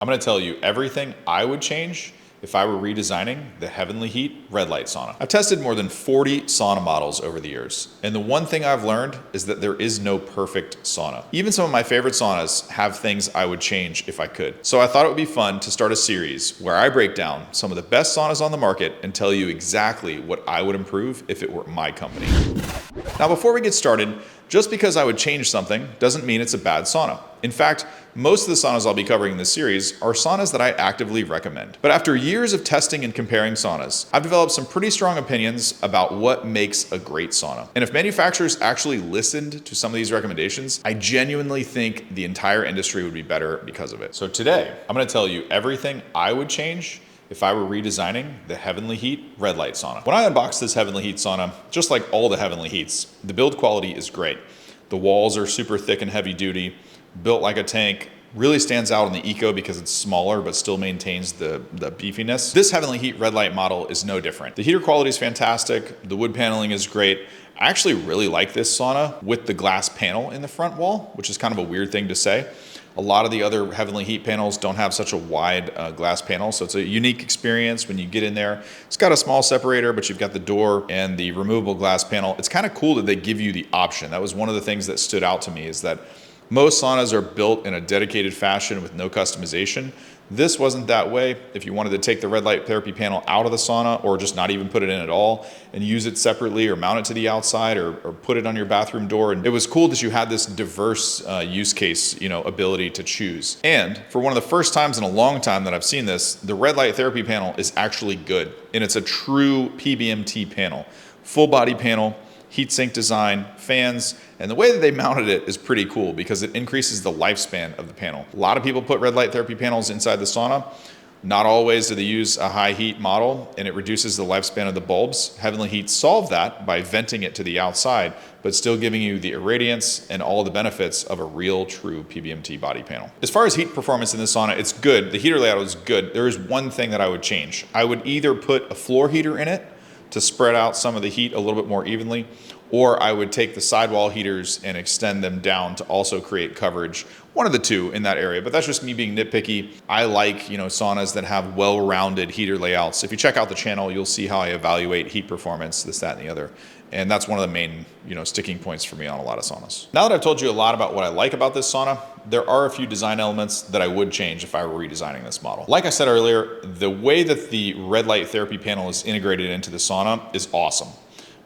I'm going to tell you everything I would change if I were redesigning the Heavenly Heat red light sauna. I've tested more than 40 sauna models over the years, and the one thing I've learned is that there is no perfect sauna. Even some of my favorite saunas have things I would change if I could. So I thought it would be fun to start a series where I break down some of the best saunas on the market and tell you exactly what I would improve if it were my company. Now, before we get started, just because I would change something doesn't mean it's a bad sauna. In fact, most of the saunas I'll be covering in this series are saunas that I actively recommend. But after years of testing and comparing saunas, I've developed some pretty strong opinions about what makes a great sauna. And if manufacturers actually listened to some of these recommendations, I genuinely think the entire industry would be better because of it. So today, I'm going to tell you everything I would change if I were redesigning the Heavenly Heat red light sauna. When I unboxed this Heavenly Heat sauna, just like all the Heavenly Heats, the build quality is great. The walls are super thick and heavy duty, built like a tank, really stands out in the eco because it's smaller but still maintains the beefiness. This Heavenly Heat red light model is no different. The heater quality is fantastic, the wood paneling is great. I actually really like this sauna with the glass panel in the front wall, which is kind of a weird thing to say. A lot of the other Heavenly Heat panels don't have such a wide glass panel, so it's a unique experience when you get in there. It's got a small separator, but you've got the door and the removable glass panel. It's kind of cool that they give you the option. That was one of the things that stood out to me, is that most saunas are built in a dedicated fashion with no customization. This wasn't that way. If you wanted to take the red light therapy panel out of the sauna, or just not even put it in at all and use it separately, or mount it to the outside, or put it on your bathroom door. And it was cool that you had this diverse use case, ability to choose. And for one of the first times in a long time that I've seen this, the red light therapy panel is actually good. And it's a true PBMT panel, full body panel, heatsink design, fans, and the way that they mounted it is pretty cool because it increases the lifespan of the panel. A lot of people put red light therapy panels inside the sauna. Not always do they use a high heat model, and it reduces the lifespan of the bulbs. Heavenly Heat solved that by venting it to the outside, but still giving you the irradiance and all the benefits of a real, true PBMT body panel. As far as heat performance in the sauna, it's good. The heater layout is good. There is one thing that I would change. I would either put a floor heater in it to spread out some of the heat a little bit more evenly, or I would take the sidewall heaters and extend them down to also create coverage. One of the two in that area, but that's just me being nitpicky. I like, saunas that have well-rounded heater layouts. If you check out the channel, you'll see how I evaluate heat performance, this, that, and the other. And that's one of the main, sticking points for me on a lot of saunas. Now that I've told you a lot about what I like about this sauna, there are a few design elements that I would change if I were redesigning this model. Like I said earlier, the way that the red light therapy panel is integrated into the sauna is awesome.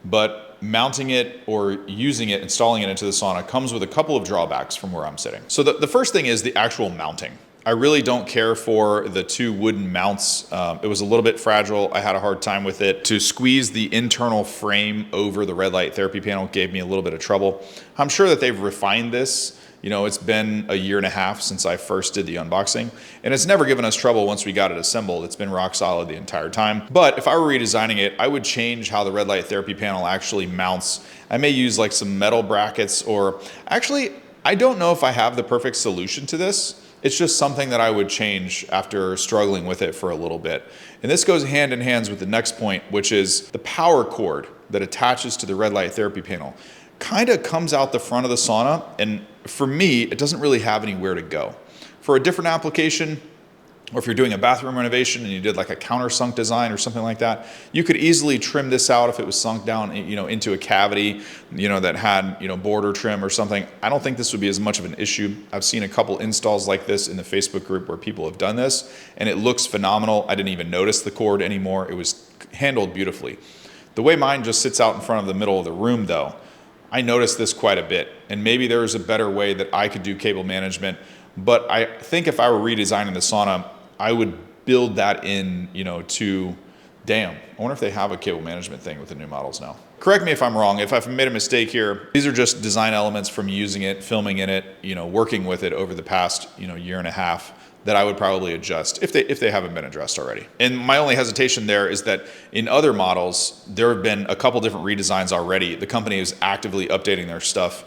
But mounting it or using it, installing it into the sauna comes with a couple of drawbacks from where I'm sitting. So the first thing is the actual mounting. I really don't care for the two wooden mounts. It was a little bit fragile. I had a hard time with it. To squeeze the internal frame over the red light therapy panel gave me a little bit of trouble. I'm sure that they've refined this. It's been a year and a half since I first did the unboxing, and it's never given us trouble once we got it assembled. It's been rock solid the entire time. But if I were redesigning it, I would change how the red light therapy panel actually mounts. I may use like some metal brackets, or actually, I don't know if I have the perfect solution to this. It's just something that I would change after struggling with it for a little bit. And this goes hand in hand with the next point, which is the power cord that attaches to the red light therapy panel kind of comes out the front of the sauna, and for me, it doesn't really have anywhere to go. For a different application, or if you're doing a bathroom renovation and you did like a countersunk design or something like that, you could easily trim this out if it was sunk down, into a cavity, that had, border trim or something. I don't think this would be as much of an issue. I've seen a couple installs like this in the Facebook group where people have done this, and it looks phenomenal. I didn't even notice the cord anymore. It was handled beautifully. The way mine just sits out in front of the middle of the room, though, I noticed this quite a bit, and maybe there is a better way that I could do cable management, but I think if I were redesigning the sauna, I would build that in, I wonder if they have a cable management thing with the new models now. Correct me if I'm wrong. If I've made a mistake here, these are just design elements from using it, filming in it, working with it over the past, year and a half, that I would probably adjust if they haven't been addressed already. And my only hesitation there is that in other models, there have been a couple different redesigns already. The company is actively updating their stuff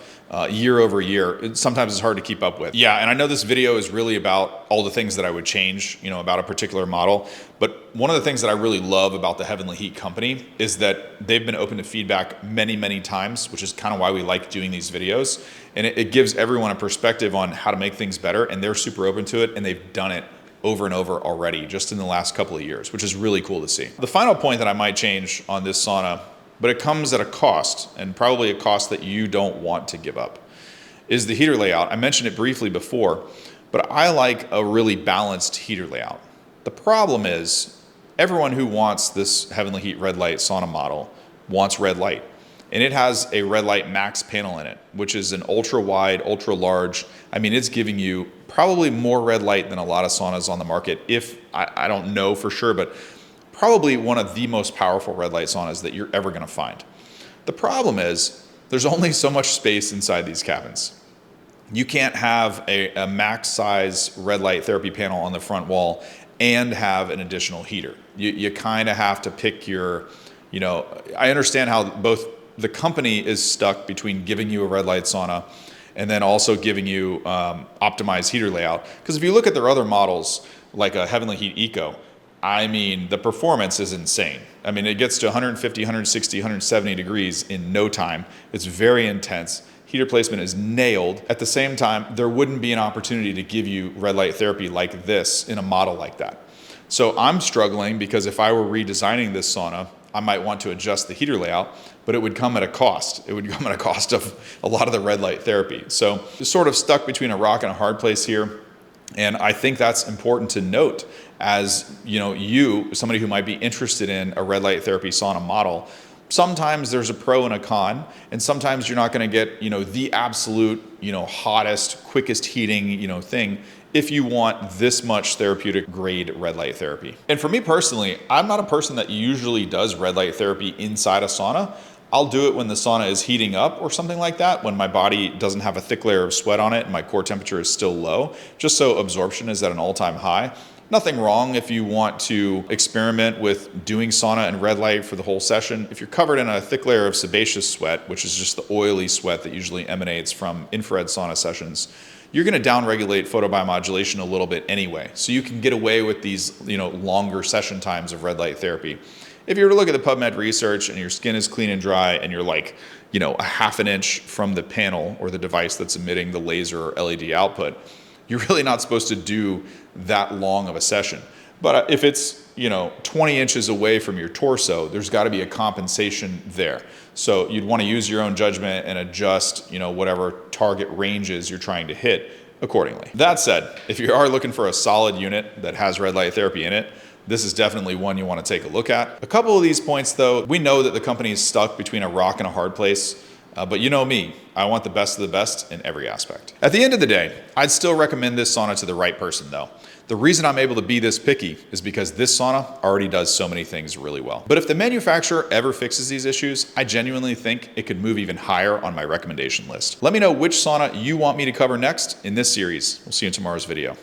year over year. Sometimes it's hard to keep up with. Yeah, and I know this video is really about all the things that I would change, about a particular model. But one of the things that I really love about the Heavenly Heat company is that they've been open to feedback many, many times, which is kind of why we like doing these videos. And it gives everyone a perspective on how to make things better, and they're super open to it, and they've done it over and over already just in the last couple of years, which is really cool to see. The final point that I might change on this sauna, but it comes at a cost, and probably a cost that you don't want to give up, is the heater layout. I mentioned it briefly before, but I like a really balanced heater layout. The problem is everyone who wants this Heavenly Heat red light sauna model wants red light. And it has a red light max panel in it, which is an ultra wide, ultra large. I mean, it's giving you probably more red light than a lot of saunas on the market. If I don't know for sure, but probably one of the most powerful red light saunas that you're ever gonna find. The problem is there's only so much space inside these cabins. You can't have a max size red light therapy panel on the front wall and have an additional heater. You kind of have to pick your, I understand how both the company is stuck between giving you a red light sauna and then also giving you optimized heater layout. Because if you look at their other models, like a Heavenly Heat Eco, I mean, the performance is insane. I mean, it gets to 150, 160, 170 degrees in no time. It's very intense. Heater placement is nailed. At the same time, there wouldn't be an opportunity to give you red light therapy like this in a model like that. So I'm struggling because if I were redesigning this sauna, I might want to adjust the heater layout, but it would come at a cost. It would come at a cost of a lot of the red light therapy. So just sort of stuck between a rock and a hard place here. And I think that's important to note as somebody who might be interested in a red light therapy sauna model. Sometimes there's a pro and a con, and sometimes you're not going to get, the absolute, hottest, quickest heating, thing if you want this much therapeutic grade red light therapy. And for me personally, I'm not a person that usually does red light therapy inside a sauna. I'll do it when the sauna is heating up or something like that, when my body doesn't have a thick layer of sweat on it and my core temperature is still low, just so absorption is at an all-time high. Nothing wrong if you want to experiment with doing sauna and red light for the whole session. If you're covered in a thick layer of sebaceous sweat, which is just the oily sweat that usually emanates from infrared sauna sessions, you're going to downregulate photobiomodulation a little bit anyway. So you can get away with these, longer session times of red light therapy. If you were to look at the PubMed research and your skin is clean and dry and you're like, a half an inch from the panel or the device that's emitting the laser or LED output, you're really not supposed to do that long of a session. But if it's 20 inches away from your torso, there's got to be a compensation there. So you'd want to use your own judgment and adjust, whatever target ranges you're trying to hit accordingly. That said, if you are looking for a solid unit that has red light therapy in it, this is definitely one you want to take a look at. A couple of these points though, we know that the company is stuck between a rock and a hard place. But you know me, I want the best of the best in every aspect. At the end of the day, I'd still recommend this sauna to the right person though. The reason I'm able to be this picky is because this sauna already does so many things really well. But if the manufacturer ever fixes these issues, I genuinely think it could move even higher on my recommendation list. Let me know which sauna you want me to cover next in this series. We'll see you in tomorrow's video.